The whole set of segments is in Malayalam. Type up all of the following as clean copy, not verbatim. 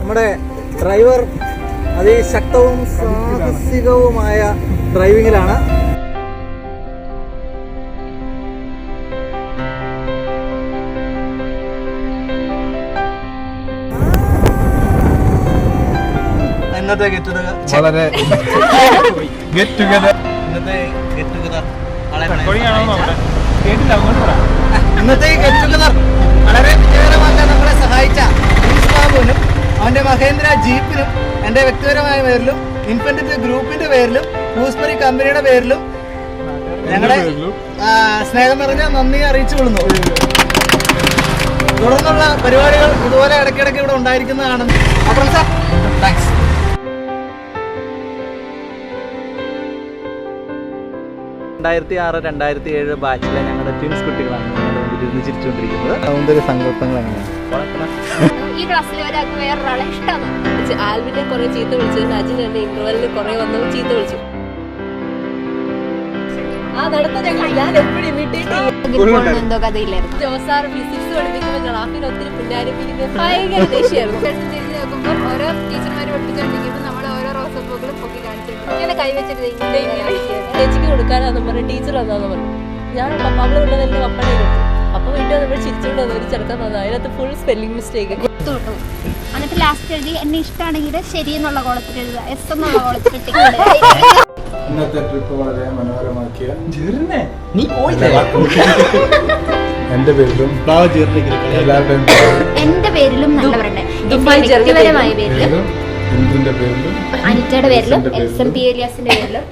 നമ്മുടെ ഡ്രൈവർ അതിശക്തവും സാഹസികവുമായ ഡ്രൈവിങ്ങിലാണ്. ഇന്നത്തെ ഗെറ്റ് ടുഗദർ വളരെ ഗെറ്റ് ടുഗദർ ഇന്നത്തെ ഗെറ്റ് ടുഗദർ വളരെ വിജയകരമാക്കാൻ നമ്മളെ സഹായിച്ച ബാബുവിനും അവന്റെ മഹേന്ദ്ര ജീപ്പിനും എന്റെ വ്യക്തിപരമായ പേരിലും ഇൻഫിനിറ്റി ഗ്രൂപ്പിന്റെ പേരിലും ഗൂസ്ബെറി കമ്പനിയുടെ പേരിലും ഞങ്ങളുടെ സ്നേഹം നിറഞ്ഞ നന്ദി അറിയിച്ചു കൊള്ളുന്നു. തുടർന്നുള്ള പരിപാടികൾ ഇതുപോലെ ഇടയ്ക്കിടയ്ക്ക് ഇവിടെ ഉണ്ടായിരിക്കുന്നതാണ്. അപ്പോൾ സാർ താങ്ക്സ്. (2006-2007) ബാച്ചിലെ ഞങ്ങളുടെ ട്വിൻസ് കുട്ടികളാണ് ഇരുന്ന് ചിരിച്ചുകൊണ്ടിരിക്കുന്നത്. സൗന്ദര്യ സങ്കല്പങ്ങൾ എങ്ങനെയാണ്? ഈ ക്ലാസ്സിൽ ഒരാൾക്ക് വേറൊരാളെ ഇഷ്ടമാണ്. ആൽവിനെ കുറെ ചീത്ത വിളിച്ചു, അജിൻ എന്നെ ഇന്റർവെല്ലിൽ കുറെ വന്നു ചീത്ത വിളിച്ചു. ആ നടത്ത ഞാൻ എപ്പോഴും ഇമിറ്റേറ്റ് എന്തോ കഥയില്ലായിരുന്നു. ജോസാർ ഫിസിക്സ് പഠിപ്പിക്കുമ്പോൾ ഗ്രാഫിന് ഒത്തിരി പുന്നാരിപ്പിക്കുന്നത് ഭയങ്കര ദേഷ്യമായിരുന്നു. തിരിഞ്ഞ് നോക്കുമ്പോൾ ഓരോ ടീച്ചർമാർ പഠിപ്പിച്ചുകൊണ്ടിരിക്കുമ്പോൾ നമ്മൾ ഓരോ റോസപ്പൂക്കളും പൊക്കി കാണിച്ചിട്ടുണ്ട്. ഇങ്ങനെ കൈവച്ചിട്ട് ചേച്ചിക്ക് കൊടുക്കാനാന്ന് പറഞ്ഞു, ടീച്ചർ വന്നാന്ന് പറഞ്ഞു. ഞാൻ പപ്പാളെ കൊണ്ടതല്ലേ പപ്പടേ കൊടുത്തു. അപ്പൊ വീട്ടിൽ നമ്മൾ ചിരിച്ചുകൊണ്ട് വന്നു, ഒരു ചെറുക്കാൻ വന്നു. അതിനകത്ത് ഫുൾ സ്പെല്ലിംഗ് മിസ്റ്റേക്ക്. എന്നിട്ട് ലാസ്റ്റ് എഴുതി എന്നെ ഇഷ്ടമാണെങ്കിൽ ശരി എന്നുള്ള കോളത്തിൽ എഴുതുക, എസ് എന്നുള്ള കോളത്തിൽ ഇന്നത്തെ ട്രിപ്പ് വളരെ മനോഹരമാക്കിയ എന്റെ പേരിലും എന്റെ പേരിലും നല്ലവരുടെ വ്യക്തിപരമായ പേരിലും അനിറ്റയുടെ പേരിലും SMP ഏലിയാസിന്റെ പേരിലും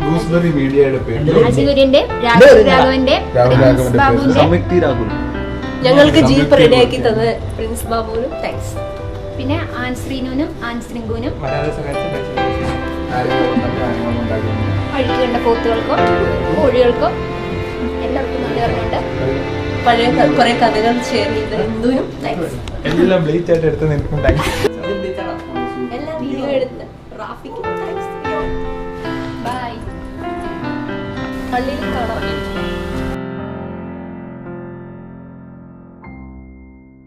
ഗൂസ്ബെറി മീഡിയയുടെ പേരിലും അജികുര്യന്റെ രാഘവന്റെ ബാബുവിന്റെ ഞങ്ങൾക്ക് ജീപ്പ് റെഡിയാക്കി തന്ന പ്രിൻസ് ബാബുവിനും താങ്ക്സ്. പിന്നെ ആൻശ്രീനുവിനും ആൻശ്രിങ്കുവിനും അഴുക്കികണ്ട പോത്തുകൾക്കും കോഴികൾക്കും എല്ലാവർക്കും നന്ദി പറഞ്ഞുകൊണ്ട് പഴയ കുറെ കഥകൾ ഷെയർ ചെയ്ത എന്തിനും താങ്ക്സ്. എല്ലാം ബ്ലീച്ച് ആയിട്ട് എടുത്ത് നിൽക്കും താങ്ക്സ്. എല്ലാ വീഡിയോ എടുത്ത് റാഫിക്കും താങ്ക്സ്. ബൈ. പള്ളിയിൽ കാണാം.